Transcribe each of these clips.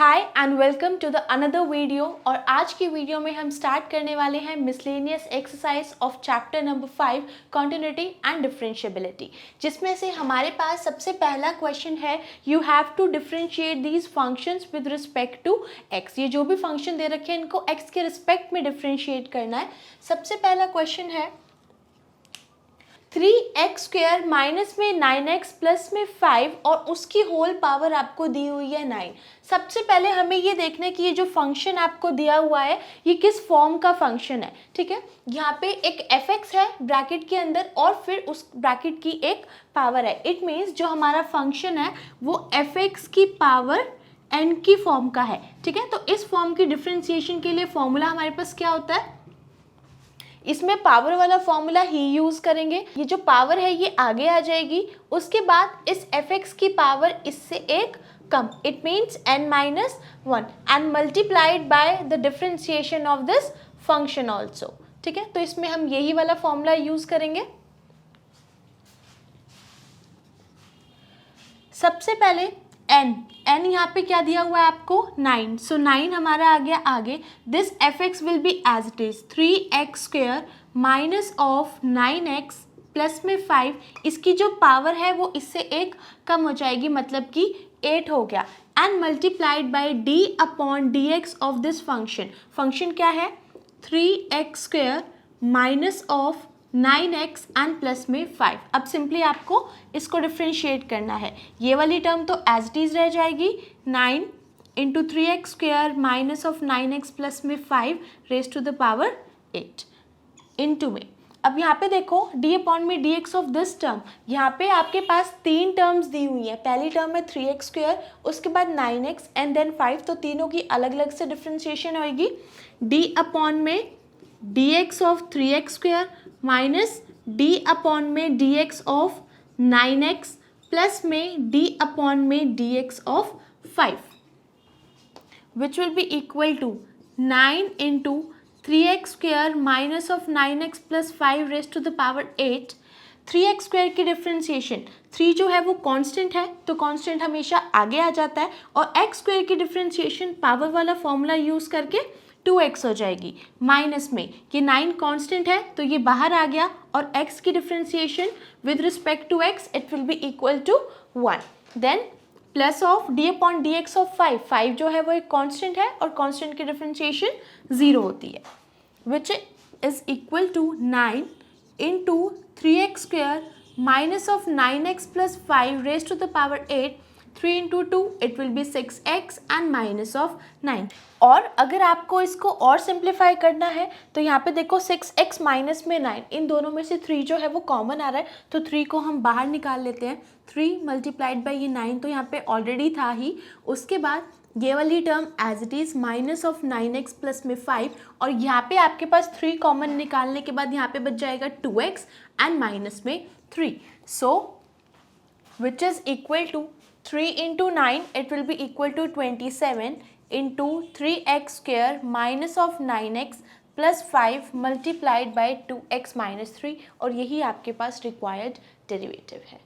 Hi and welcome to the another video. और आज की वीडियो में हम स्टार्ट करने वाले हैं miscellaneous exercise of chapter number 5 continuity and differentiability, जिसमें से हमारे पास सबसे पहला क्वेश्चन है you have to differentiate these functions with respect to x. ये जो भी फंक्शन दे रखे हैं इनको एक्स के रिस्पेक्ट में डिफरेंशिएट करना है। सबसे पहला क्वेश्चन है 3x² माइनस में 9x प्लस में 5 और उसकी होल पावर आपको दी हुई है 9। सबसे पहले हमें ये देखना है कि ये जो फंक्शन आपको दिया हुआ है ये किस फॉर्म का फंक्शन है। ठीक है, यहाँ पे एक fx है ब्रैकेट के अंदर और फिर उस ब्रैकेट की एक पावर है। इट मीन्स जो हमारा फंक्शन है वो fx की पावर n की फॉर्म का है। ठीक है, तो इस फॉर्म की डिफ्रेंसिएशन के लिए फॉर्मूला हमारे पास क्या होता है, इसमें पावर वाला फॉर्मूला ही यूज करेंगे। ये जो पावर है ये आगे आ जाएगी, उसके बाद इस fx की पावर इससे एक कम, it means n-1 and multiplied by the differentiation of this function also. ठीक है, तो इसमें हम यही वाला फॉर्मूला यूज करेंगे। सबसे पहले n यहाँ पे क्या दिया हुआ है आपको 9, सो 9 हमारा आ गया आगे। This fx will be as it is 3x² minus of 9x plus में 5। इसकी जो पावर है वो इससे एक कम हो जाएगी, मतलब कि 8 हो गया, and multiplied by d upon dx of this function. Function क्या है 3x² minus of 9x and plus में 5। अब सिंपली आपको इसको डिफ्रेंशिएट करना है। ये वाली टर्म तो एज इट इज रह जाएगी, 9 into 3x² minus of 9x plus में 5 raise to the power 8 into में। अब यहाँ पे देखो d अपॉन में dx ऑफ दिस टर्म, यहाँ पे आपके पास तीन टर्म्स दी हुई हैं। पहली टर्म है 3x², उसके बाद 9x एंड देन 5, तो तीनों की अलग अलग से डिफ्रेंशिएशन होगी। d अपॉन में dx of 3x² minus d upon में dx ऑफ 9x प्लस में d अपॉन में dx of 5 which will be equal to 9 into 3x² minus of 9x plus 5 raise to the power 8। 3x² की differentiation, 3 जो है वो constant है तो constant हमेशा आगे आ जाता है, और x² की डिफ्रेंशिएशन पावर वाला फॉर्मूला यूज करके 2x हो जाएगी। माइनस में ये 9 कांस्टेंट है तो ये बाहर आ गया, और x की differentiation with respect to x it will be equal to 1। Then plus of d upon dx of 5 जो है वो एक कांस्टेंट है और कांस्टेंट की डिफ्रेंशिएशन 0 होती है, which is equal to 9 into 3x² minus of 9x plus 5 raise to the power 8। 3 into 2 it will be 6x and minus of 9। और अगर आपको इसको और सिंप्लीफाई करना है तो यहाँ पे देखो 6x माइनस में 9, इन दोनों में से 3 जो है वो कॉमन आ रहा है, तो 3 को हम बाहर निकाल लेते हैं। 3 मल्टीप्लाइड बाई ये 9 तो यहाँ पे ऑलरेडी था ही, उसके बाद ये वाली term as it is minus of 9x plus में 5, और यहाँ पे आपके पास 3 कॉमन निकालने के बाद यहाँ पे बच जाएगा 2x एंड माइनस में 3, so which is equal to 3 into 9 it will be equal to 27 into 3x² minus of 9x plus 5 multiplied by 2x minus 3, और यही आपके पास रिक्वायर्ड डेरिवेटिव है।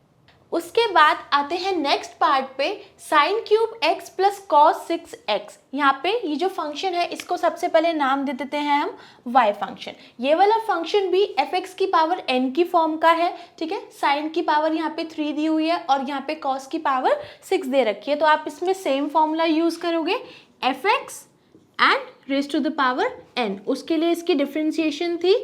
उसके बाद आते हैं नेक्स्ट पार्ट पे, sign cube x plus cos 6x। यहाँ पे ये जो फंक्शन है इसको सबसे पहले नाम दे देते हैं हम y फंक्शन। ये वाला फंक्शन भी fx की पावर n की फॉर्म का है। ठीक है, साइन की पावर यहाँ पे 3 दी हुई है और यहाँ पे कॉस की पावर 6 दे रखी है, तो आप इसमें सेम फॉर्मूला यूज करोगे fx and raise to the power n। उसके लिए इसकी डिफ्रेंसिएशन थी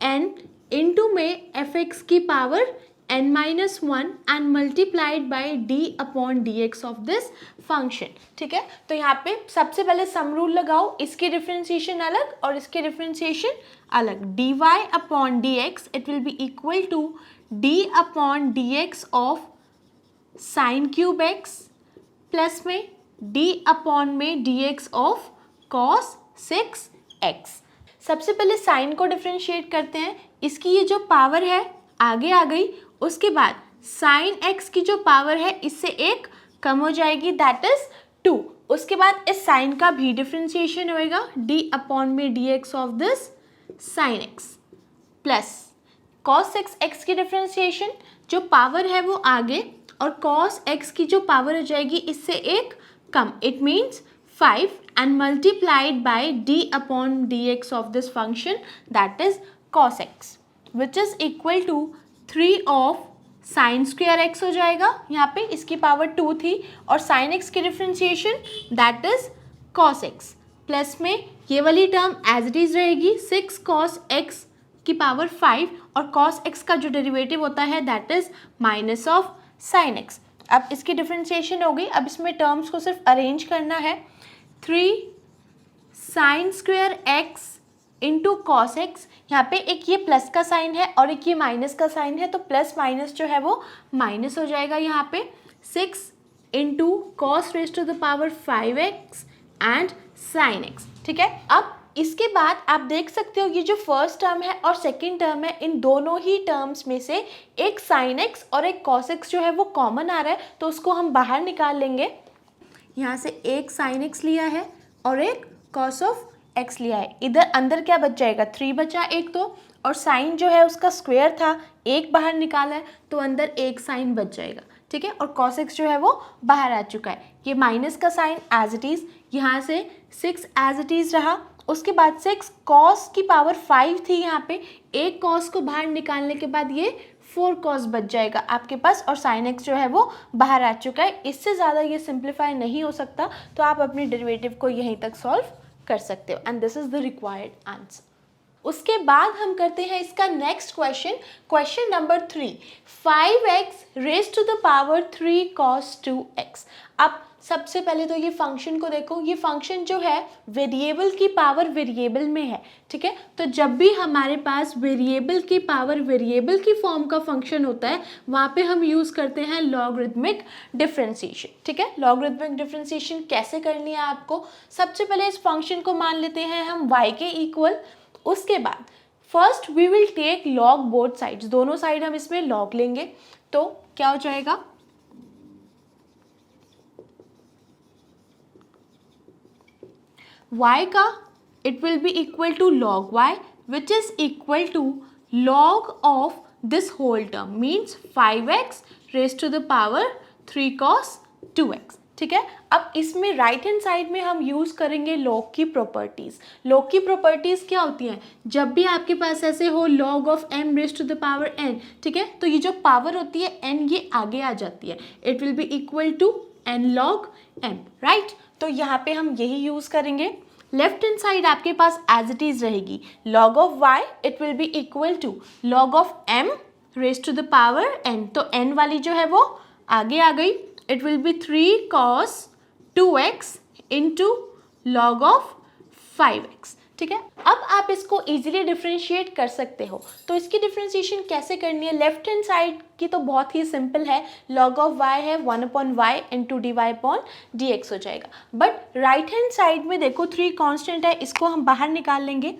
n इंटू में fx की power n-1 and multiplied by d upon dx of this function. ठीक है, तो यहाँ पे सबसे पहले सम रूल लगाओ, इसकी डिफ्रेंसिएशन अलग और इसकी डिफ्रेंसिएशन अलग। dy upon dx it will be equal to d upon dx of sine cube x plus में d अपॉन में dx ऑफ कॉस 6x। सबसे पहले साइन को डिफ्रेंशिएट करते हैं, इसकी ये जो पावर है आगे आ गई, उसके बाद साइन x की जो पावर है इससे एक कम हो जाएगी, दैट इज 2। उसके बाद इस साइन का भी डिफ्रेंशिएशन होएगा d अपॉन में dx of this sine x plus cos 6x की डिफ्रेंशिएशन, जो पावर है वो आगे, और cos x की जो पावर हो जाएगी इससे एक come. It means 5 and multiplied by d upon dx of this function, that is cos x, which is equal to 3 of sine square x हो जाएगा, यहाँ पे इसकी पावर 2 थी, और साइन एक्स की differentiation that is cos x, plus में ये वाली टर्म एज इट इज रहेगी 6 कॉस एक्स की पावर 5, और कॉस एक्स का जो डेरिवेटिव होता है that is minus of sine x. अब इसकी डिफ्रेंशिएशन हो गई, अब इसमें टर्म्स को सिर्फ अरेंज करना है। 3 sine square x into cos x, यहाँ पे एक ये प्लस का साइन है और एक ये माइनस का साइन है, तो प्लस माइनस जो है वो माइनस हो जाएगा यहाँ पे। 6 into cos raise to the power 5x and sine x, ठीक है। अब इसके बाद आप देख सकते हो ये जो फर्स्ट टर्म है और सेकेंड टर्म है, इन दोनों ही टर्म्स में से एक साइन एक्स और एक कॉस एक्स जो है वो कॉमन आ रहा है, तो उसको हम बाहर निकाल लेंगे। यहाँ से एक साइन एक्स लिया है और एक कॉस ऑफ एक्स लिया है, इधर अंदर क्या बच जाएगा 3 बचा एक तो, और साइन जो है उसका स्क्वायर था, एक बाहर निकाला है तो अंदर एक साइन बच जाएगा, ठीक है। और कॉस एक्स जो है वो बाहर आ चुका है। ये माइनस का साइन एज इट इज़, यहाँ से 6 एज इट इज़ रहा, उसके बाद 6 कॉस की पावर 5 थी यहाँ पे, एक कॉस को बाहर निकालने के बाद ये 4 कॉस बच जाएगा आपके पास, और साइन एक्स जो है वो बाहर आ चुका है। इससे ज़्यादा ये सिंप्लीफाई नहीं हो सकता, तो आप अपनी डेरिवेटिव को यहीं तक सॉल्व कर सकते हो, and this is the required answer. उसके बाद हम करते हैं इसका next question, question number 3, 5x raise to the power 3 cos 2x। अब सबसे पहले तो ये फंक्शन को देखो, ये फंक्शन जो है वेरिएबल की पावर वेरिएबल में है, ठीक है। तो जब भी हमारे पास वेरिएबल की पावर वेरिएबल की फॉर्म का फंक्शन होता है, वहाँ पे हम यूज़ करते हैं लॉगरिथमिक डिफरेंशिएशन, ठीक है। लॉगरिथमिक डिफरेंशिएशन कैसे करनी है आपको, सबसे पहले इस फंक्शन को मान लेते हैं हम y के इक्वल। उसके बाद first we will take log both sides, दोनों साइड हम इसमें लॉग लेंगे, तो क्या हो जाएगा y का it will be equal to log y, which is equal to log of this whole term, means 5x raised to the power 3 cos 2x, ठीक है। अब इसमें राइट हैंड साइड में हम यूज़ करेंगे लॉग की प्रॉपर्टीज़। लॉग की properties क्या होती हैं, जब भी आपके पास ऐसे हो log of m raise to the power n, ठीक है, तो ये जो पावर होती है n ये आगे आ जाती है, it will be equal to n log m, right. तो यहाँ पे हम यही यूज़ करेंगे। लेफ्ट हैंड साइड आपके पास एज इट इज़ रहेगी log of y, it will be equal to log of m raise to the power n, तो n वाली जो है वो आगे आ गई, it will be 3 cos 2x into log of 5x, ठीक है। अब आप इसको इजीली डिफ्रेंशिएट कर सकते हो, तो इसकी डिफ्रेंशिएशन कैसे करनी है, लेफ्ट हैंड साइड की तो बहुत ही सिंपल है, log ऑफ y है 1/y इंटू dy/dx हो जाएगा। बट राइट हैंड साइड में देखो 3 कांस्टेंट है, इसको हम बाहर निकाल लेंगे।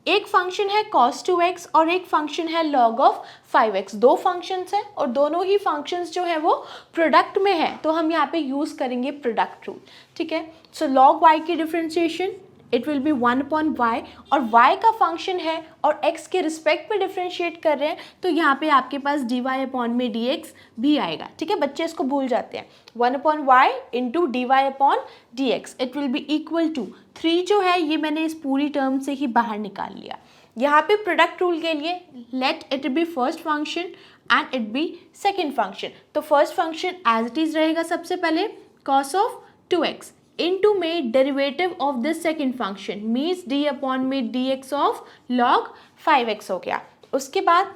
एक फंक्शन है cos 2x और एक फंक्शन है log ऑफ 5x, दो फंक्शंस हैं और दोनों ही फंक्शंस जो है वो प्रोडक्ट में है, तो हम यहाँ पे यूज़ करेंगे प्रोडक्ट रूल, ठीक है। सो log y की differentiation it will B 1/y, और y का फंक्शन है और x के रिस्पेक्ट में डिफरेंशिएट कर रहे हैं, तो यहाँ पे आपके पास dy/dx भी आएगा, ठीक है। बच्चे इसको भूल जाते हैं, 1/y into dy/dx it will be equal to 3 जो है ये मैंने इस पूरी टर्म से ही बाहर निकाल लिया। यहाँ पे प्रोडक्ट रूल के लिए let it be first function and it be second function, तो first function as it is रहेगा सबसे पहले cos ऑफ 2x इंटू में derivative of this second function means d/में dx ऑफ log 5x हो गया। उसके बाद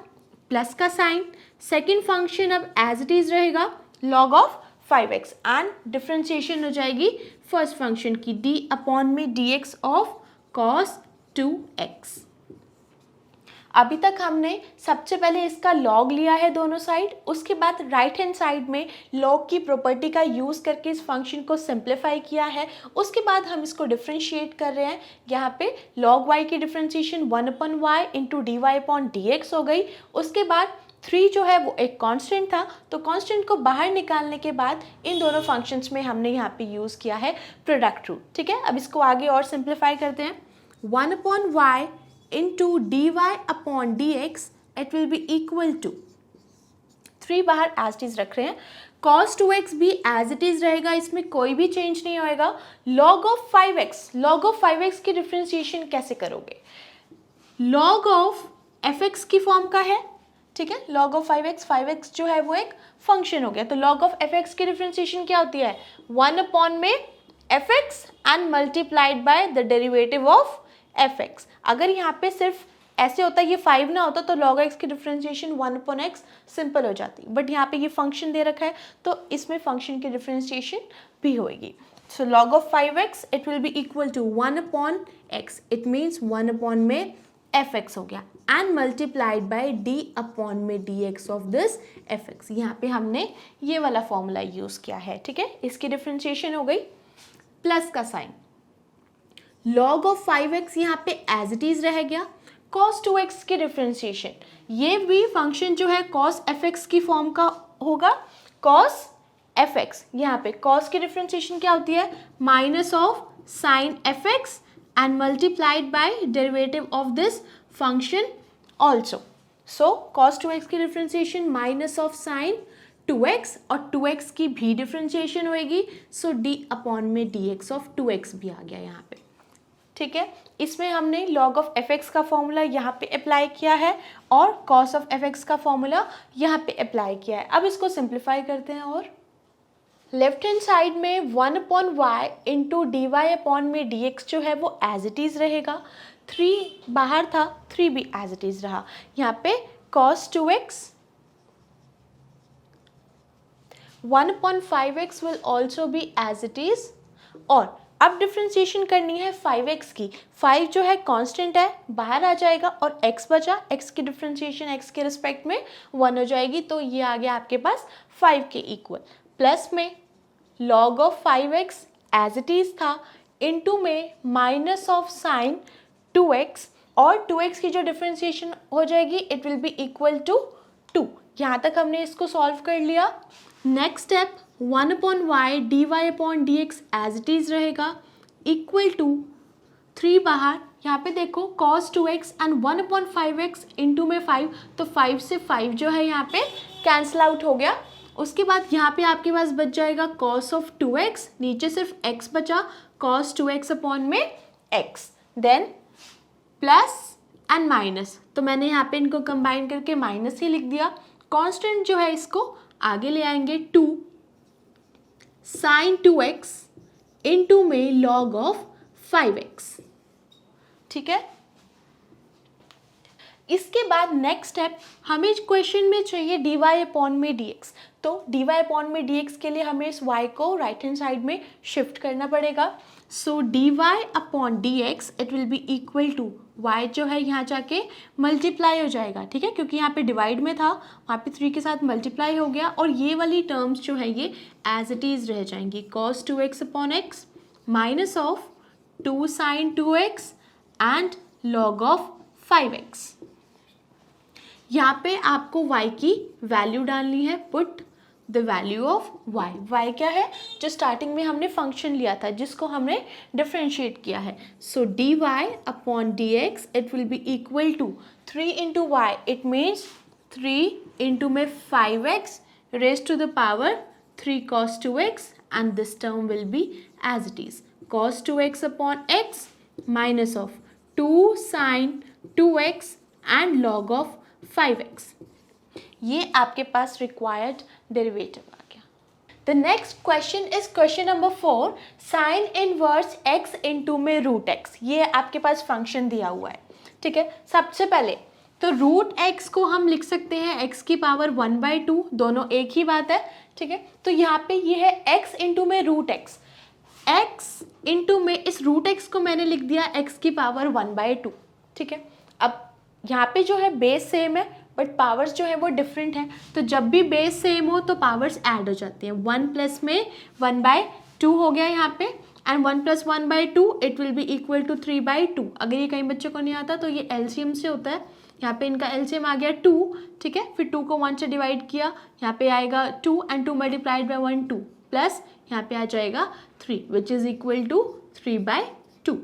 प्लस का साइन, सेकेंड फंक्शन अब एज इट इज रहेगा log of 5x and differentiation हो जाएगी फर्स्ट फंक्शन की d/में dx ऑफ cos 2x। अभी तक हमने सबसे पहले इसका log लिया है दोनों साइड, उसके बाद राइट हैंड साइड में log की प्रॉपर्टी का यूज़ करके इस फंक्शन को सिंप्लीफाई किया है। उसके बाद हम इसको डिफ्रेंशिएट कर रहे हैं, यहाँ पे log y की डिफ्रेंशिएशन 1/y इंटू dy/dx हो गई। उसके बाद 3 जो है वो एक कांस्टेंट था, तो कांस्टेंट को बाहर निकालने के बाद इन दोनों फंक्शंस में हमने यहाँ पे यूज़ किया है प्रोडक्ट रूल, ठीक है। अब इसको आगे और सिंप्लीफाई करते हैं, 1/y into dy/dx it will be equal to 3 बाहर एज इज रख रहे हैं cos 2x भी एज इट इज रहेगा, इसमें कोई भी चेंज नहीं होएगा। log of 5x की डिफ्रेंशिएशन कैसे करोगे? log of fx की फॉर्म का है, ठीक है। log of 5x जो है वो एक फंक्शन हो गया, तो log of fx की डिफ्रेंशिएशन क्या होती है? 1 अपॉन में fx and multiplied by the derivative of fx। अगर यहाँ पे सिर्फ ऐसे होता ये 5 ना होता तो log x की डिफ्रेंशिएशन 1 अपॉन x सिंपल हो जाती, बट यहाँ पे ये फंक्शन दे रखा है तो इसमें फंक्शन की डिफ्रेंशिएशन भी होएगी। So log of 5x it will be equal to 1 upon x, it means 1 upon में fx हो गया and multiplied by d upon में dx ऑफ दिस fx। यहाँ पे हमने ये वाला फॉर्मूला यूज किया है, ठीक है। इसकी डिफ्रेंशिएशन हो गई, प्लस का साइन, log of 5x यहाँ पे एज इट इज रह गया। cos 2x की डिफ्रेंशिएशन, ये भी फंक्शन जो है cos fx की फॉर्म का होगा, cos fx। यहाँ पे cos की डिफ्रेंशिएशन क्या होती है? Minus of sign fx and multiplied by derivative of this function also. So cos 2x की differentiation minus of sine 2x और 2x की भी डिफ्रेंशिएशन होएगी, सो d अपॉन में dx ऑफ 2x भी आ गया यहाँ पे, ठीक है। इसमें हमने log of fx का फॉर्मूला यहाँ पे अप्लाई किया है और cos of fx का फॉर्मूला यहाँ पे अप्लाई किया है। अब इसको सिंप्लीफाई करते हैं और लेफ्ट हैंड साइड में 1 upon y into d y upon में dx जो है वो एज इट इज़ रहेगा। 3 बाहर था, 3 भी एज इट इज़ रहा। यहाँ पे cos 2x 1 upon 5x will also be as it is. और अब डिफ्रेंशिएशन करनी है 5x की। 5 जो है कांस्टेंट है, बाहर आ जाएगा और x बचा, x की डिफ्रेंशिएशन x के रिस्पेक्ट में 1 हो जाएगी, तो ये आ गया आपके पास 5 के इक्वल। प्लस में log of 5x as it is था, इनटू में माइनस ऑफ साइन 2x और 2x की जो डिफ्रेंशिएशन हो जाएगी it will be equal to 2। यहाँ तक हमने इसको सॉल्व कर लिया। Next step 1 upon y d y upon d x as it is रहेगा, इक्वल टू 3 बाहर, यहाँ पे देखो cos 2x and 1 upon 5x into में 5, तो 5 से 5 जो है यहाँ पे कैंसिल आउट हो गया। उसके बाद यहाँ पे आपके पास बच जाएगा cos ऑफ 2x, नीचे सिर्फ x बचा, cos 2x अपॉन में x, then plus and minus, तो मैंने यहाँ पे इनको कंबाइन करके माइनस ही लिख दिया। कांस्टेंट जो है इसको आगे ले आएंगे 2 साइन 2x इंटू में log ऑफ 5x, ठीक है। इसके बाद नेक्स्ट स्टेप हमें क्वेश्चन में चाहिए dy अपॉन में dx, तो dy अपॉन में dx के लिए हमें इस y को राइट हैंड साइड में शिफ्ट करना पड़ेगा। So dy upon dx it will be equal to y जो है यहाँ जाके मल्टीप्लाई हो जाएगा, ठीक है, क्योंकि यहाँ पे डिवाइड में था, वहाँ पे 3 के साथ मल्टीप्लाई हो गया और ये वाली टर्म्स जो है ये एज इट इज़ रह जाएंगी। cos 2x upon x minus of 2 sine 2x and log of 5x। यहाँ पे आपको y की वैल्यू डालनी है, put the value of y। y क्या है? जो स्टार्टिंग में हमने फंक्शन लिया था जिसको हमने डिफ्रेंशिएट किया है। So dy upon dx it will be equal to 3 into y, it means 3 into में 5x raise to the power 3 cos 2x and this term will be as it is cos 2x upon x minus of 2 sine 2x and log of 5x। ये आपके पास required derivative आ गया। The next question is question number 4, sine inverse x into में root x। ये आपके पास function दिया हुआ है, ठीक है। सबसे पहले तो रूट x को हम लिख सकते हैं x की पावर 1/2, दोनों एक ही बात है, ठीक है। तो यहाँ पे ये है x इंटू में रूट x, x इंटू में इस रूट x को मैंने लिख दिया x की पावर 1/2, ठीक है। अब यहाँ पे जो है बेस सेम है बट पावर्स जो है वो डिफरेंट है, तो जब भी बेस सेम हो तो पावर्स ऐड हो जाती हैं। 1 प्लस में 1/2 हो गया यहाँ पे, and 1 plus 1/2 it will be equal to 3/2। अगर ये कई बच्चों को नहीं आता तो ये एलसीएम से होता है, यहाँ पे इनका एलसीएम आ गया 2, ठीक है। फिर 2 को 1 से डिवाइड किया, यहाँ पे आएगा 2 एंड 2 मल्टीप्लाइड बाई 1 2, प्लस यहाँ पे आ जाएगा 3 which is equal to 3/2।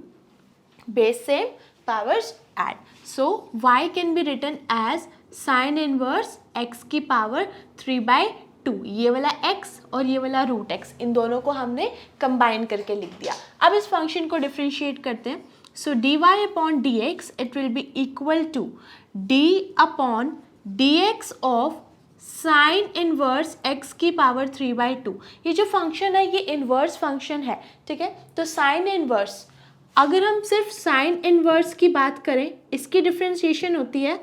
Base same, powers add. So y can be written as sin inverse x की पावर 3/2 2, ये वाला x और ये वाला रूट x, इन दोनों को हमने कंबाइन करके लिख दिया। अब इस फंक्शन को डिफ्रेंशिएट करते हैं। So dy upon dx it will be equal to d upon dx of sine inverse x की पावर 3/2। ये जो फंक्शन है ये इनवर्स फंक्शन है, ठीक है। तो साइन इनवर्स, अगर हम सिर्फ साइन इनवर्स की बात करें, इसकी डिफ्रेंशिएशन होती है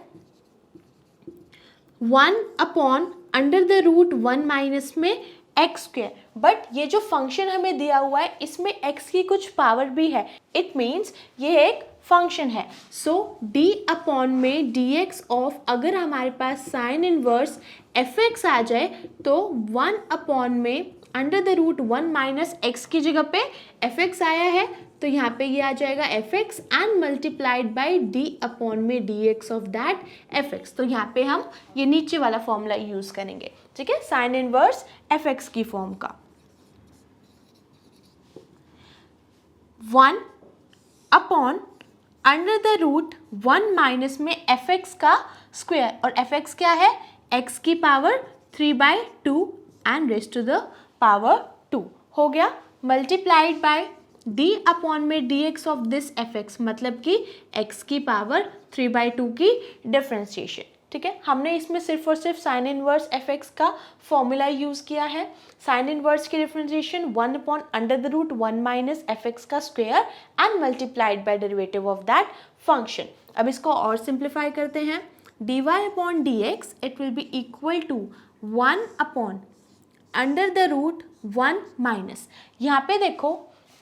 1 upon under the root 1 minus में एक्स स्क्वायर। बट ये जो फंक्शन हमें दिया हुआ है इसमें x की कुछ पावर भी है, इट मीन्स ये एक फंक्शन है। सो d अपॉन में dx ऑफ, अगर हमारे पास साइन इनवर्स fx आ जाए तो 1 अपॉन में under the root 1 minus x की जगह पे fx आया है तो यहाँ पे ये आ जाएगा fx and multiplied by d upon में dx ऑफ दैट fx। तो यहाँ पे हम ये नीचे वाला फॉर्मूला यूज करेंगे, ठीक है, साइन इनवर्स fx की फॉर्म का। 1 upon under the root 1 minus में fx का स्क्वायर, और fx क्या है, x की power 3/2 and raised to the power 2 हो गया, मल्टीप्लाइड बाय d अपॉन में dx ऑफ दिस fx, मतलब कि x की पावर 3/2 की डिफ्रेंशिएशन, ठीक है। हमने इसमें सिर्फ और सिर्फ साइन इनवर्स fx का फॉर्मूला यूज़ किया है। साइन इनवर्स की differentiation 1 upon under the root 1 minus fx का square and multiplied by derivative of that function. अब इसको और सिंप्लीफाई करते हैं। dy upon dx it will be equal to 1 upon under the root 1 minus, यहाँ पे देखो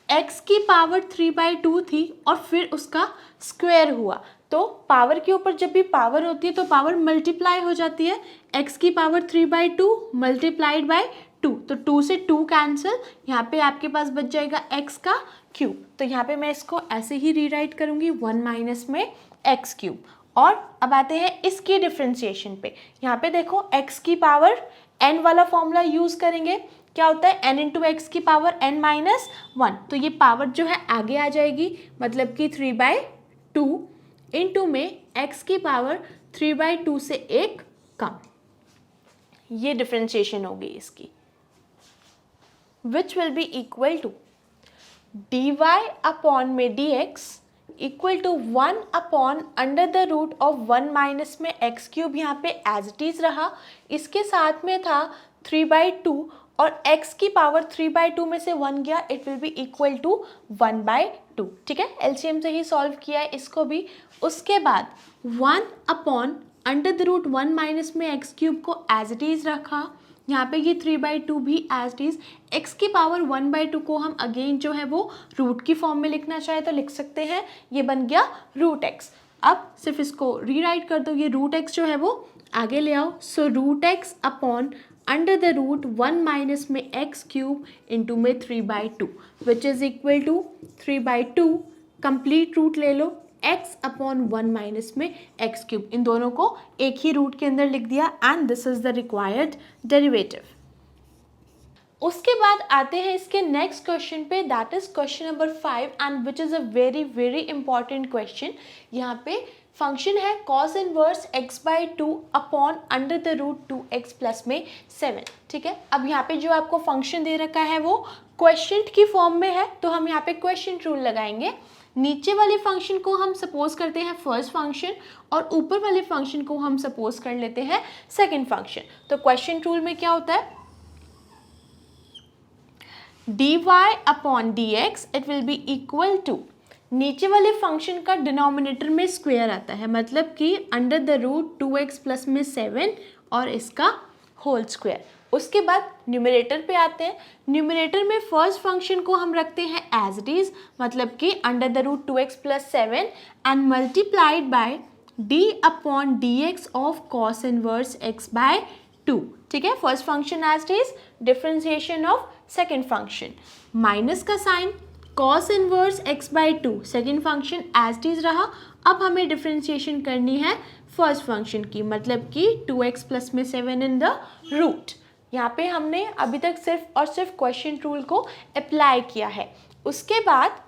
x की पावर 3/2 थी और फिर उसका स्क्वायर हुआ, तो पावर के ऊपर जब भी पावर होती है तो पावर मल्टीप्लाई हो जाती है। x की पावर 3/2 मल्टीप्लाइड बाय 2, तो 2 से 2 कैंसिल, यहाँ पे आपके पास बच जाएगा x का क्यूब। तो यहाँ पे मैं इसको ऐसे ही रीराइट करूँगी 1 माइनस में x क्यूब। और अब आते हैं इसकी डिफ्रेंशिएशन पे। यहाँ पे देखो x की पावर n वाला फॉर्मूला यूज़ करेंगे, क्या होता है n इंटू एक्स की पावर n माइनस 1, तो ये पावर जो है आगे आ जाएगी, मतलब कि 3/2 इंटू में x की पावर 3/2 से एक कम, ये डिफ्रेंशिएशन होगी इसकी, which will be equal to dy upon में dx equal to 1 upon under the root of 1 minus में एक्स क्यूब, यहाँ पे एज इट इज़ रहा, इसके साथ में था 3/2 और x की पावर 3/2 में से 1 गया, it will be equal to 1/2, ठीक है। एलसीएम से ही सॉल्व किया है इसको भी। उसके बाद 1 upon under the root 1 minus में एक्स क्यूब को एज इट इज़ रखा, यहाँ पे ये 3/2 भी एज इट इज़, x की पावर 1/2 को हम अगेन जो है वो रूट की फॉर्म में लिखना चाहे तो लिख सकते हैं, ये बन गया रूट x। अब सिर्फ इसको रीराइट कर दो, ये रूट x जो है वो आगे ले आओ। So root x upon under the root 1 minus में एक्स क्यूब इंटू में 3/2 which is equal to 3/2 complete root ले लो, x अपॉन 1 माइनस में एक्स क्यूब, इन दोनों को एक ही रूट के अंदर लिख दिया and this is the required derivative. उसके बाद आते हैं इसके नेक्स्ट क्वेश्चन पे, that is question number 5 and which is a very very important question. यहाँ पे फंक्शन है cos inverse x/2 upon under the root 2x plus में 7, ठीक है। अब यहाँ पे जो आपको फंक्शन दे रखा है वो क्वेश्चन की फॉर्म में है, तो हम यहाँ पे क्वेश्चन रूल लगाएंगे। नीचे वाले फंक्शन को हम सपोज करते हैं फर्स्ट फंक्शन और ऊपर वाले फंक्शन को हम सपोज कर लेते हैं सेकंड फंक्शन। तो क्वेश्चन रूल में क्या होता है, dy upon dx it will be equal to, नीचे वाले फंक्शन का डिनोमिनेटर में स्क्वायर आता है, मतलब कि under the root 2x plus में 7 और इसका होल स्क्वायर। उसके बाद न्यूमरेटर पे आते हैं। न्यूमरेटर में फर्स्ट फंक्शन को हम रखते हैं एज इट इज़, मतलब कि under the root 2x plus 7 and multiplied by d upon dx of cos inverse x/2, ठीक है। First function as it is, differentiation of second function, minus का sine, cos inverse x/2 second function as it is रहा। अब हमें differentiation करनी है first function की, मतलब कि 2x प्लस में 7 इन द रूट। यहाँ पे हमने अभी तक सिर्फ और सिर्फ क्वेश्चन रूल को अप्लाई किया है। उसके बाद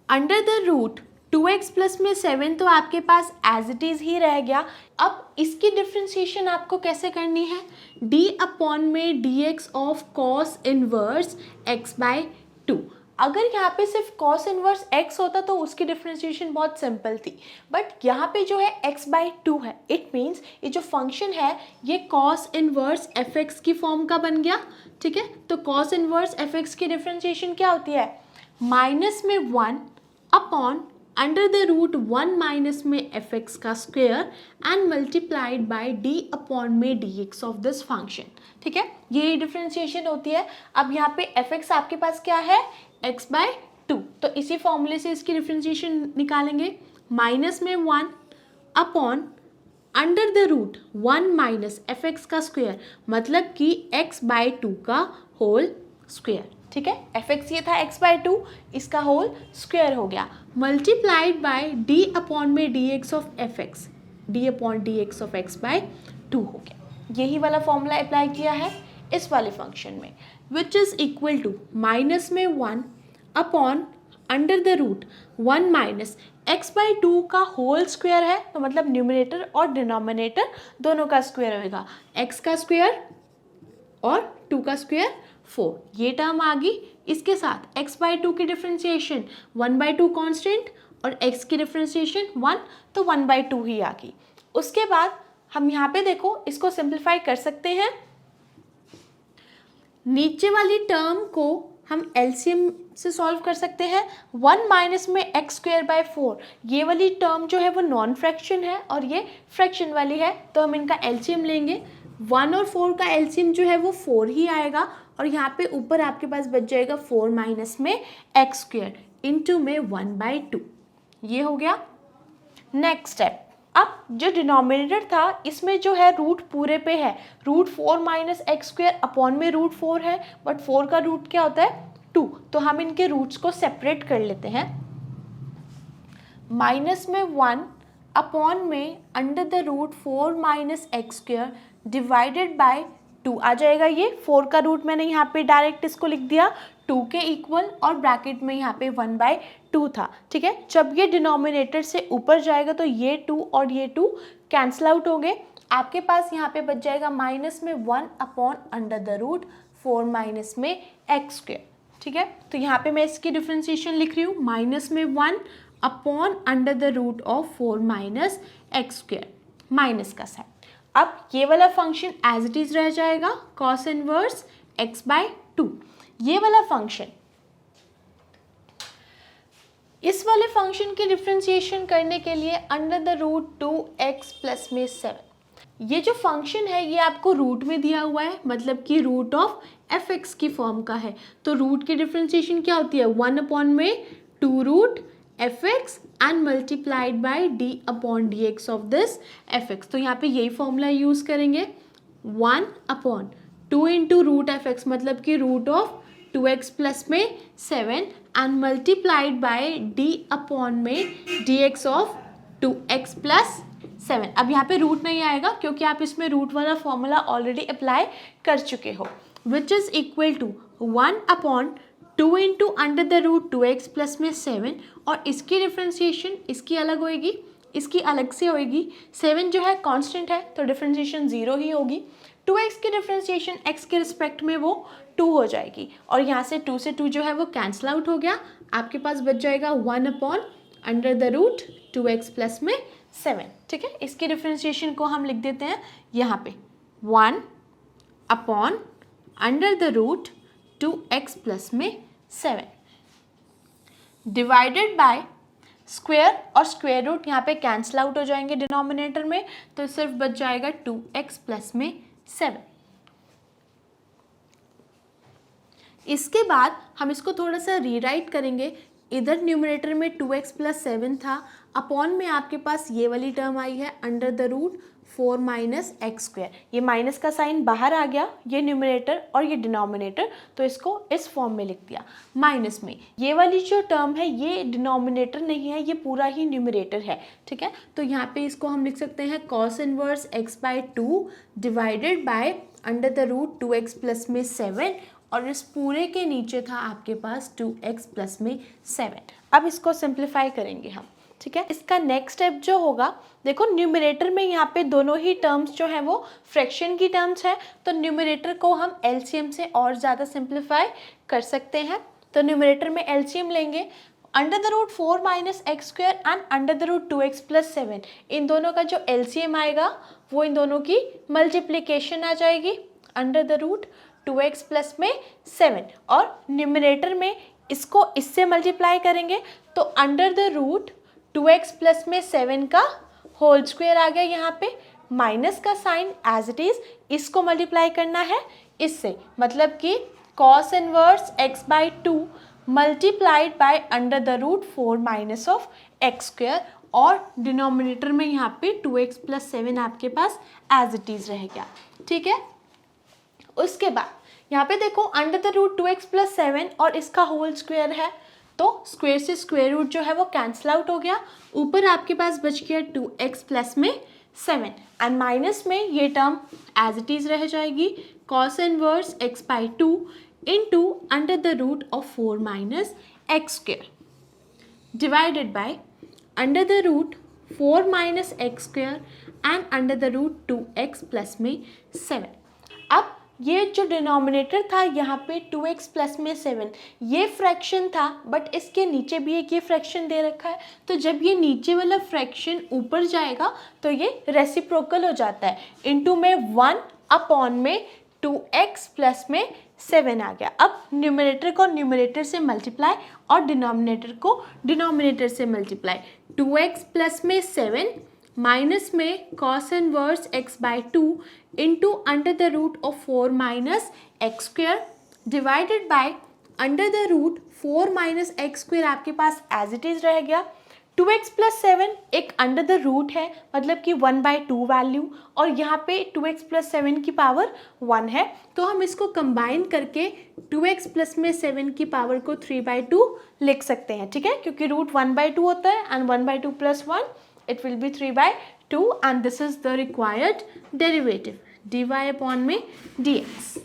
under the root 2x plus में 7 तो आपके पास एज इट इज़ ही रह गया। अब इसकी डिफ्रेंशिएशन आपको कैसे करनी है, d अपॉन में dx of cos inverse x by 2। अगर यहाँ पे सिर्फ कॉस इनवर्स x होता तो उसकी डिफ्रेंशिएशन बहुत सिंपल थी, बट यहाँ पे जो है x बाय 2 है, इट मीन्स ये जो फंक्शन है ये कॉस इनवर्स fx की फॉर्म का बन गया। ठीक है, तो कॉस इनवर्स fx की डिफ्रेंशिएशन क्या होती है, माइनस में 1 upon under the root 1 minus में fx का square and multiplied by d upon में dx ऑफ दिस फंक्शन। ठीक है, ये डिफ्रेंशिएशन होती है। अब यहाँ पे fx आपके पास क्या है, x बाय 2, तो इसी फॉर्मूले से इसकी डिफ्रेंशिएशन निकालेंगे, माइनस में 1 upon under the root 1 minus fx का स्क्वायर, मतलब कि x बाय 2 का होल स्क्वायर। ठीक है, fx ये था x बाय 2, इसका होल स्क्वायर हो गया, मल्टीप्लाइड बाय d अपॉन में dx of fx, d upon dx of x by 2 हो गया। यही वाला फॉर्मूला अप्लाई किया है इस वाले फंक्शन में, which is equal to minus में 1 upon under the root 1 minus x by 2 का होल स्क्वायर है, तो मतलब न्यूमरेटर और डिनोमिनेटर दोनों का स्क्वायर होगा, x का स्क्वायर और 2 का स्क्वायर 4, ये टर्म आ गई। इसके साथ x बाई 2 की डिफ्रेंशिएशन 1 बाई 2 कॉन्स्टेंट और x की डिफ्रेंशिएशन 1, तो 1 बाई 2 ही आ गई। उसके बाद हम यहाँ पे देखो इसको सिंप्लीफाई कर सकते हैं, नीचे वाली टर्म को हम एलसीएम से सॉल्व कर सकते हैं। 1 माइनस में एक्स स्क्वायर बाय 4, ये वाली टर्म जो है वो नॉन फ्रैक्शन है और ये फ्रैक्शन वाली है, तो हम इनका एलसीएम लेंगे। 1 और 4 का एलसीएम जो है वो 4 ही आएगा, और यहाँ पे ऊपर आपके पास बच जाएगा 4 माइनस में एक्स स्क्वायर इंटू में 1 बाई 2, ये हो गया नेक्स्ट स्टेप। अब जो डिनोमिनेटर था इसमें जो है रूट पूरे पे है, root 4 minus x square upon में रूट 4 है, बट 4 का रूट क्या होता है 2, तो हम इनके रूट्स को सेपरेट कर लेते हैं। माइनस में 1 अपॉन में under the root 4 minus x square divided by 2 आ जाएगा। ये 4 का रूट मैंने यहाँ पे डायरेक्ट इसको लिख दिया 2 के इक्वल, और ब्रैकेट में यहाँ पे 1 बाई 2 था। ठीक है, जब ये डिनोमिनेटर से ऊपर जाएगा तो ये 2 और ये 2 कैंसिल आउट हो गए, आपके पास यहाँ पे बच जाएगा माइनस में 1 upon under the root 4 minus में एक्स स्क्वायर। ठीक है, तो यहाँ पे मैं इसकी डिफ्रेंशिएशन लिख रही हूँ, माइनस में 1 upon under the root of 4 minus x square, minus का साइन। अब ये वाला फंक्शन एज इट इज रह जाएगा, कॉस इनवर्स x बाय 2। ये वाला फंक्शन, इस वाले फंक्शन की डिफ्रेंशिएशन करने के लिए under the root 2x plus में 7, ये जो फंक्शन है ये आपको रूट में दिया हुआ है, मतलब कि रूट ऑफ fx की फॉर्म का है, तो रूट की डिफ्रेंशिएशन क्या होती है 1 अपॉन में 2 root fx and multiplied by d upon dx of this fx, तो यहाँ पे यही फॉर्मूला यूज़ करेंगे, 1 अपॉन 2 इंटू रूट fx, मतलब कि रूट ऑफ 2x प्लस में 7 and multiplied by d upon में dx ऑफ 2x प्लस 7। अब यहाँ पे रूट नहीं आएगा क्योंकि आप इसमें रूट वाला फॉर्मूला ऑलरेडी अप्लाई कर चुके हो, which is equal to 1 upon 2 into under the root 2x plus में 7, और इसकी डिफ्रेंशिएशन इसकी अलग होएगी, इसकी अलग से होएगी। 7 जो है कांस्टेंट है तो डिफ्रेंशिएशन 0 ही होगी, 2x की डिफ्रेंशिएशन x के रिस्पेक्ट में वो 2 हो जाएगी, और यहाँ से 2 से 2 जो है वो कैंसिल आउट हो गया, आपके पास बच जाएगा 1 upon under the root 2x plus में 7। ठीक है, इसकी डिफ्रेंशिएशन को हम लिख देते हैं यहाँ पे 1 upon under the root 2x plus में 7 डिवाइडेड बाय स्क्वायर, और स्क्वायर रूट यहाँ पे कैंसिल आउट हो जाएंगे डिनोमिनेटर में, तो सिर्फ बच जाएगा 2x प्लस में 7। इसके बाद हम इसको थोड़ा सा रीराइट करेंगे, इधर न्यूमरेटर में 2x प्लस 7 था, अपॉन में आपके पास ये वाली टर्म आई है under the root 4 minus x square, ये माइनस का साइन बाहर आ गया, ये न्यूमरेटर और ये डिनोमिनेटर, तो इसको इस फॉर्म में लिख दिया। माइनस में ये वाली जो टर्म है ये डिनोमिनेटर नहीं है, ये पूरा ही न्यूमरेटर है। ठीक है, तो यहाँ पे इसको हम लिख सकते हैं cos inverse x by 2 divided by under the root 2x plus में 7, और इस पूरे के नीचे था आपके पास 2x प्लस में 7। अब इसको सिंप्लीफाई करेंगे हम, ठीक है। इसका नेक्स्ट स्टेप जो होगा, देखो न्यूमरेटर में यहाँ पे दोनों ही टर्म्स जो हैं वो फ्रैक्शन की टर्म्स है, तो न्यूमरेटर को हम एलसीएम से और ज़्यादा सिंप्लीफाई कर सकते हैं। तो न्यूमरेटर में एलसीएम लेंगे, under the root 4 minus x square and under the root 2x plus 7, इन दोनों का जो एलसीएम आएगा वो इन दोनों की मल्टीप्लीकेशन आ जाएगी, under the root 2x plus में 7, और न्यूमरेटर में इसको इससे मल्टीप्लाई करेंगे तो under the root 2x plus में 7 का होल स्क्वायर आ गया, यहाँ पे माइनस का साइन एज इट इज, इसको मल्टीप्लाई करना है इससे, मतलब कि cos inverse x by 2 multiplied by under the root 4 minus of x square, और डिनोमिनेटर में यहाँ पे 2x प्लस 7 आपके पास एज इट इज रह गया, ठीक है। उसके बाद यहाँ पे देखो under the root 2x plus 7 और इसका होल स्क्वायर है, तो स्क्वायर से स्क्वायर रूट जो है वो कैंसिल आउट हो गया, ऊपर आपके पास बच गया 2x प्लस में 7 एंड माइनस में ये टर्म एज इट इज रह जाएगी, cos inverse x by 2 into under the root of 4 minus x square divided by under the root 4 minus x square and under the root 2x plus में 7। अब ये जो denominator था यहाँ पे 2x plus में 7, ये फ्रैक्शन था, बट इसके नीचे भी एक ये फ्रैक्शन दे रखा है, तो जब ये नीचे वाला फ्रैक्शन ऊपर जाएगा तो ये रेसिप्रोकल हो जाता है, इनटू में 1 अपॉन में 2x प्लस में 7 आ गया। अब न्यूमरेटर को न्यूमरेटर से मल्टीप्लाई और डिनोमिनेटर को डिनोमिनेटर से मल्टीप्लाई, 2x प्लस में 7 माइनस में cos inverse x by 2 into under the root of 4 minus x square divided by under the root 4 minus x square आपके पास एज इट इज रह गया, 2x प्लस 7 एक under the root है, मतलब कि 1/2 वैल्यू, और यहाँ पे 2x प्लस 7 की पावर 1 है, तो हम इसको कंबाइन करके 2x प्लस में 7 की पावर को 3/2 लिख सकते हैं, ठीक है, क्योंकि रूट 1/2 होता है and 1/2 plus 1 it will be 3/2 and this is the required derivative dy upon में dx।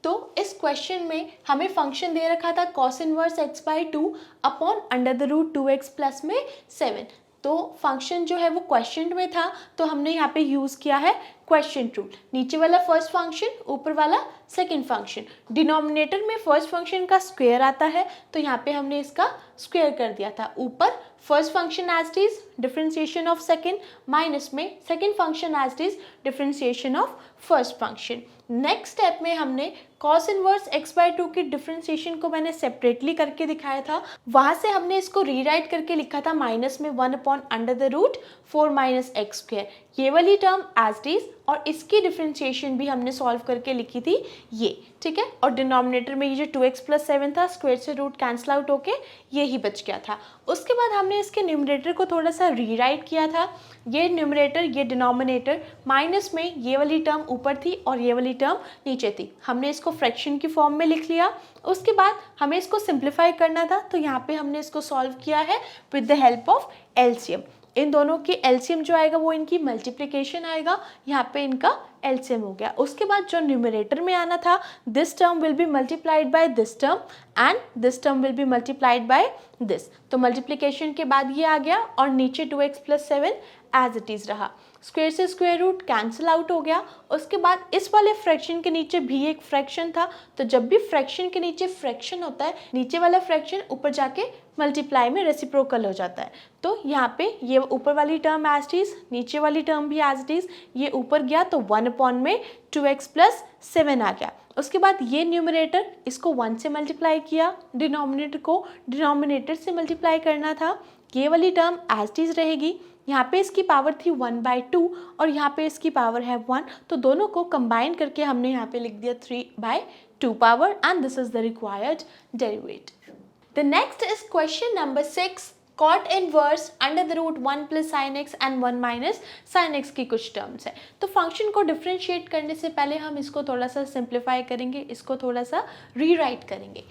तो इस क्वेश्चन में हमें फंक्शन दे रखा था cos inverse x by 2 upon under the root 2x plus में 7, तो फंक्शन जो है वो क्वेश्चन में था, तो हमने यहाँ पे यूज़ किया है क्वेश्चन रूल, नीचे वाला फर्स्ट फंक्शन ऊपर वाला सेकंड फंक्शन, डिनोमिनेटर में फर्स्ट फंक्शन का स्क्वायर आता है तो यहाँ पे हमने इसका स्क्वायर कर दिया था, ऊपर first function as it is differentiation of second, minus में second function as it is differentiation of first function. Next step में हमने cos इनवर्स x बाई 2 की डिफरेंशिएशन को मैंने सेपरेटली करके दिखाया था, वहाँ से हमने इसको रीराइट करके लिखा था माइनस में 1 upon under the root 4 minus x square, ये वाली टर्म एज इट इज, और इसकी डिफरेंशिएशन भी हमने सॉल्व करके लिखी थी ये, ठीक है, और डिनोमिनेटर में ये जो 2x प्लस 7 था स्क्वायर से रूट कैंसिल आउट होके ये ही बच गया था। उसके बाद हमने इसके न्यूमरेटर को थोड़ा सा रीराइट किया था, ये न्यूमरेटर ये डिनोमिनेटर माइनस में ये वाली टर्म ऊपर थी और ये वाली टर्म नीचे थी, हमने इसको फ्रैक्शन की फॉर्म में लिख लिया। उसके बाद हमें इसको सिंप्लीफाई करना था, तो यहाँ पे हमने इसको सॉल्व किया है with the help of LCM, इन दोनों की एलसीएम जो आएगा वो इनकी मल्टीप्लिकेशन आएगा, यहाँ पे इनका एलसीएम हो गया। उसके बाद जो न्यूमरेटर में आना था, this term will be multiplied by this term and this term will be multiplied by this, तो मल्टीप्लिकेशन के बाद ये आ गया और नीचे 2x plus 7 as it is रहा, स्क्वायर से स्क्वायर रूट कैंसिल आउट हो गया। उसके बाद इस वाले फ्रैक्शन के नीचे भी एक फ्रैक्शन था, तो जब भी फ्रैक्शन के नीचे फ्रैक्शन होता है नीचे वाला फ्रैक्शन ऊपर जाके मल्टीप्लाई में रेसिप्रोकल हो जाता है, तो यहाँ पे ये ऊपर वाली टर्म एज इट इज, नीचे वाली टर्म भी एज इट इज, ये ऊपर गया तो 1 अपॉन में 2x प्लस 7 आ गया। उसके बाद ये न्यूमरेटर इसको 1 से मल्टीप्लाई किया, डिनोमिनेटर को डिनोमिनेटर से मल्टीप्लाई करना था, ये वाली टर्म एज इट इज रहेगी, यहाँ पे इसकी पावर थी 1/2 और यहाँ पे इसकी पावर है 1, तो दोनों को कंबाइन करके हमने यहाँ पे लिख दिया 3/2 power and this is the required derivative. The next is question number 6, cot inverse under the root 1 plus sine x and 1 minus sine x की कुछ टर्म्स है। तो फंक्शन को डिफ्रेंशिएट करने से पहले हम इसको थोड़ा सा सिंप्लीफाई करेंगे, इसको थोड़ा सा रीराइट करेंगे।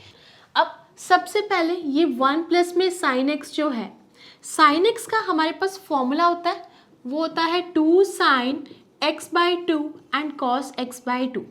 अब सबसे पहले ये 1 प्लस में साइन एक्स जो है, साइन एक्स का हमारे पास फॉर्मूला होता है, वो होता है 2 sine x by 2 and cos x by 2,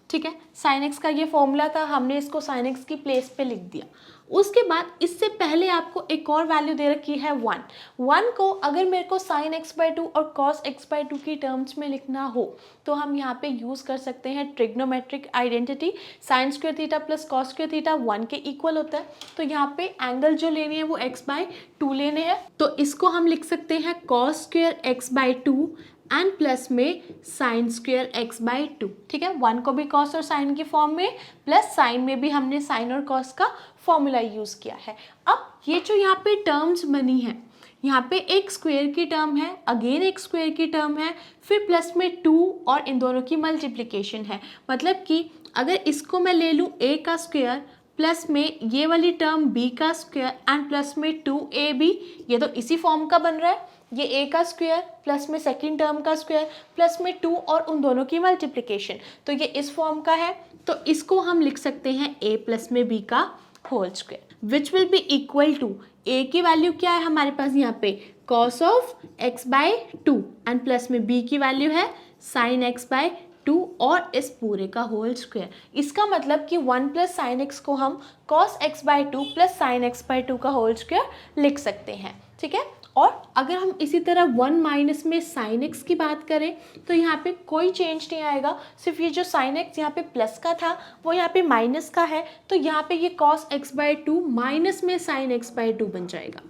ठीक है, साइन एक्स का ये फॉर्मूला था, हमने इसको साइन एक्स की प्लेस पे लिख दिया। उसके बाद इससे पहले आपको एक और वैल्यू दे रखी है 1 को अगर मेरे को sin x/2 और cos x/2 की टर्म्स में लिखना हो तो हम यहाँ पे यूज़ कर सकते हैं trigonometric identity. sin² theta plus cos² theta 1 के इक्वल होता है, तो यहाँ पे एंगल जो लेने हैं वो x/2 लेने हैं, तो इसको हम लिख सकते हैं cos² x/2 एंड प्लस में sin² x/2। ठीक है, 1 को भी cos और sin की फॉर्म में, प्लस sin में भी हमने sin और cos का फॉर्मूला यूज़ किया है। अब ये जो यहाँ पे टर्म्स बनी है, यहाँ पे एक स्क्वायर की टर्म है, अगेन एक स्क्वायर की टर्म है, फिर प्लस में 2 और इन दोनों की मल्टीप्लिकेशन है। मतलब कि अगर इसको मैं ले लूँ a का स्क्वायर प्लस में ये वाली टर्म b का स्क्वायर एंड प्लस में 2ab, ये तो इसी फॉर्म का बन रहा है। ये a का स्क्वायर प्लस में सेकंड टर्म का स्क्वायर प्लस में 2 और उन दोनों की मल्टीप्लिकेशन, तो ये इस फॉर्म का है। तो इसको हम लिख सकते हैं a प्लस में b का whole square, which will be equal to a की वैल्यू क्या है हमारे पास यहाँ पे cos of x/2 and plus में b की वैल्यू है sin x/2 और इस पूरे का होल स्क्वायर। इसका मतलब कि 1 प्लस साइन एक्स को हम cos x/2 plus sin x/2 का होल स्क्वायर लिख सकते हैं। ठीक है, और अगर हम इसी तरह 1 माइनस में sin x की बात करें तो यहाँ पे कोई चेंज नहीं आएगा, सिर्फ ये जो sin x यहाँ पे प्लस का था वो यहाँ पे माइनस का है, तो यहाँ पे ये cos x/2 माइनस में sin x/2 बन जाएगा।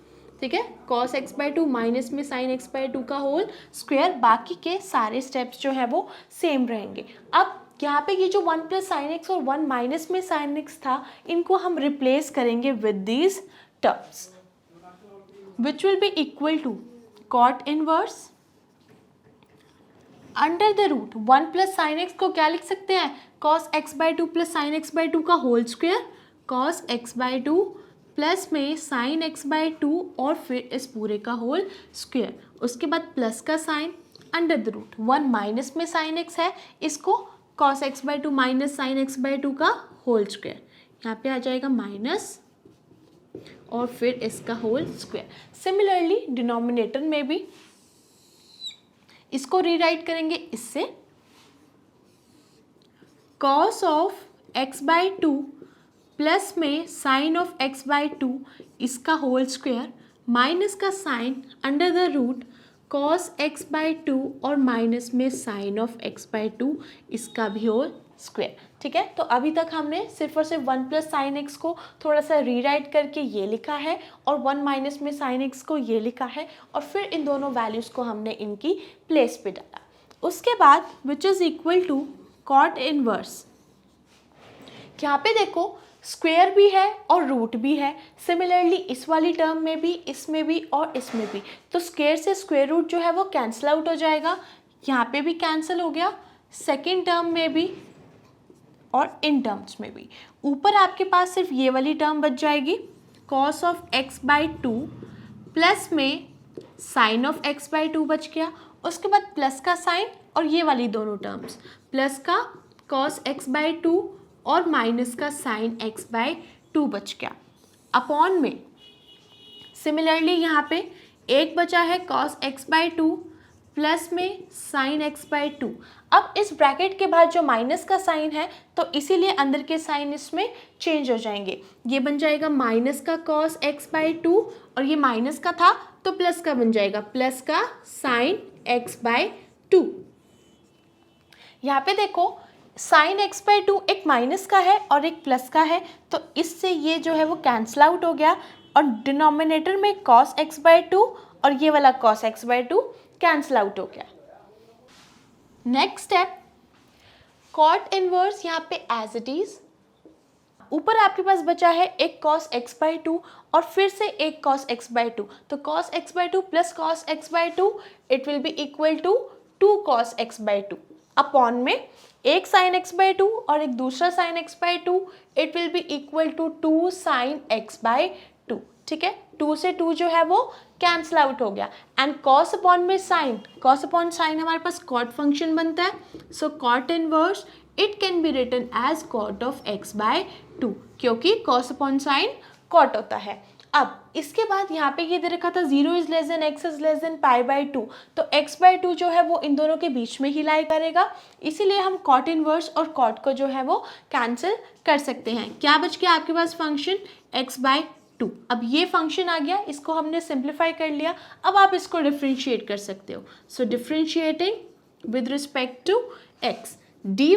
ठीक है, cos x/2 माइनस में sin x/2 का होल स्क्वायर, बाकी के सारे स्टेप्स जो है वो सेम रहेंगे। अब यहाँ पे ये जो 1 प्लस साइन एक्स और 1 माइनस में साइन एक्स था, इनको हम रिप्लेस करेंगे with these terms, which will be equal to cot inverse under the root 1 plus sine x को क्या लिख सकते हैं cos x/2 plus sine x/2 का whole square, cos x/2 plus में साइन x/2 और फिर इस पूरे का होल स्क्वायर, उसके बाद प्लस का sign under the root 1 minus में साइन x है, इसको cos x/2 minus sign x/2 का होल स्क्वायर, यहाँ पे आ जाएगा माइनस और फिर इसका होल स्क्वायर। सिमिलरली डिनोमिनेटर में भी इसको रीराइट करेंगे इससे cos ऑफ x/2 प्लस में साइन ऑफ x/2 इसका होल स्क्वायर माइनस का sign under the root cos x/2 और माइनस में साइन ऑफ x/2 इसका भी होल स्क्वायर। ठीक है, तो अभी तक हमने सिर्फ और सिर्फ 1 प्लस साइन एक्स को थोड़ा सा रीराइट करके ये लिखा है और 1 माइनस में साइन एक्स को ये लिखा है और फिर इन दोनों वैल्यूज़ को हमने इनकी प्लेस पे डाला। उसके बाद which is equal to cot inverse, यहाँ पे देखो स्क्वायर भी है और रूट भी है, सिमिलरली इस वाली टर्म में भी, इसमें भी और इसमें भी, तो स्क्वायर से स्क्वायर रूट जो है वो कैंसिल आउट हो जाएगा, यहाँ पे भी कैंसिल हो गया, सेकेंड टर्म में भी और इन टर्म्स में भी। ऊपर आपके पास सिर्फ ये वाली टर्म बच जाएगी cos ऑफ x/2 प्लस में साइन ऑफ x/2 बच गया, उसके बाद प्लस का साइन और ये वाली दोनों टर्म्स, प्लस का cos x/2 और माइनस का साइन x/2 बच गया, अपॉन में सिमिलरली यहाँ पे एक बचा है cos x/2 प्लस में साइन x/2। अब इस ब्रैकेट के बाद जो माइनस का साइन है तो इसीलिए अंदर के साइन इसमें चेंज हो जाएंगे, ये बन जाएगा माइनस का cos x/2 और ये माइनस का था तो प्लस का बन जाएगा प्लस का साइन x/2। यहाँ पे देखो साइन x/2 एक माइनस का है और एक प्लस का है, तो इससे ये जो है वो कैंसिल आउट हो गया और डिनोमिनेटर में cos x/2 और ये वाला cos x/2 कैंसिल आउट हो गया। नेक्स्ट स्टेप कॉट इनवर्स, यहाँ पे एज इट इज, ऊपर आपके पास बचा है एक cos x/2 और फिर से एक cos x/2, तो cos x/2 plus cos x/2 it will be equal to 2 cos x/2 upon में एक sin x/2 और एक दूसरा sin x/2, it will be equal to 2 sin x/2। ठीक है, 2 से 2 जो है वो कैंसिल आउट हो गया एंड cos अपॉन में साइन, cos अपॉन साइन हमारे पास कॉट फंक्शन बनता है, so cot inverse it can be written as cot of x/2 क्योंकि cos अपॉन साइन कॉट होता है। अब इसके बाद यहाँ पे ये दे रखा था 0 is less than x is less than π/2, तो x/2 जो है वो इन दोनों के बीच में ही लाई करेगा, इसीलिए हम कॉट इनवर्स और कॉट को जो है वो कैंसिल कर सकते हैं। क्या बच गया आपके पास फंक्शन x बाय 2। अब ये फंक्शन आ गया, इसको हमने सिंप्लीफाई कर लिया। अब आप इसको डिफ्रेंशिएट कर सकते हो। So differentiating with respect to x, dy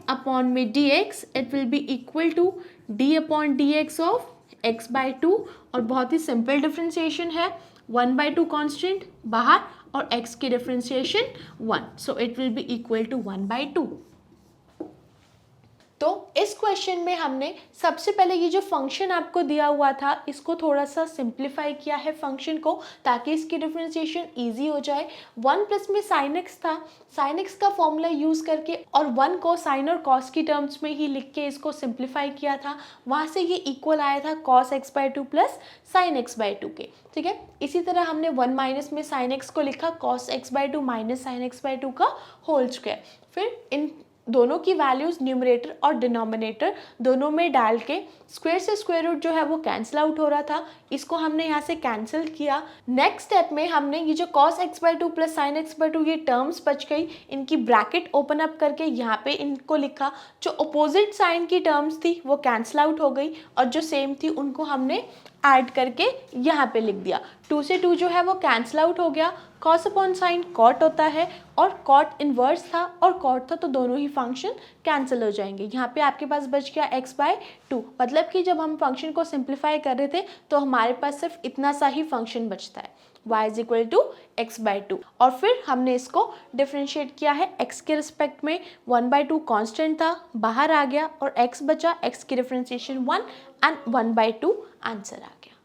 upon में dx it will be equal to d upon dx of x by 2। और बहुत ही सिंपल डिफ्रेंशिएशन है, 1/2 कांस्टेंट बाहर और x की differentiation 1, so it will be equal to 1/2। तो इस question में हमने सबसे पहले ये जो फंक्शन आपको दिया हुआ था इसको थोड़ा सा सिंप्लीफाई किया है फंक्शन को, ताकि इसकी डिफरेंशिएशन इजी हो जाए। 1 प्लस में sin x था, sin x का फॉर्मूला यूज़ करके और 1 को sin और cos की टर्म्स में ही लिख के इसको सिंप्लीफाई किया था। वहाँ से ये इक्वल आया था cos x by 2 plus sin x by 2 के। ठीक है, इसी तरह हमने 1 माइनस में sin x को लिखा cos x by 2 minus sin x by 2 का होल स्क्वायर। फिर इन दोनों की वैल्यूज़ न्यूमरेटर और डिनोमिनेटर दोनों में डाल के स्क्वायर से स्क्वायर रूट जो है वो कैंसिल आउट हो रहा था, इसको हमने यहाँ से कैंसिल किया। नेक्स्ट स्टेप में हमने ये जो cos x by 2 plus sin x by 2 ये टर्म्स बच गई, इनकी ब्रैकेट ओपन अप करके यहाँ पे इनको लिखा। जो अपोजिट साइन की टर्म्स थी वो कैंसिल आउट हो गई और जो सेम थी उनको हमने ऐड करके यहाँ पे लिख दिया। 2 से 2 जो है वो कैंसिल आउट हो गया, cos अपॉन साइन कॉट होता है और कॉट इन्वर्स था और कॉट था, तो दोनों ही फंक्शन कैंसिल हो जाएंगे। यहाँ पे आपके पास बच गया x बाय 2, मतलब कि जब हम फंक्शन को सिंप्लीफाई कर रहे थे तो हमारे पास सिर्फ इतना सा ही फंक्शन बचता है, y is equal to x by 2। और फिर हमने इसको डिफ्रेंशिएट किया है x के रिस्पेक्ट में, 1/2 कांस्टेंट था बाहर आ गया और x बचा, x की डिफ्रेंशिएशन 1 एंड 1/2 आंसर आ गया।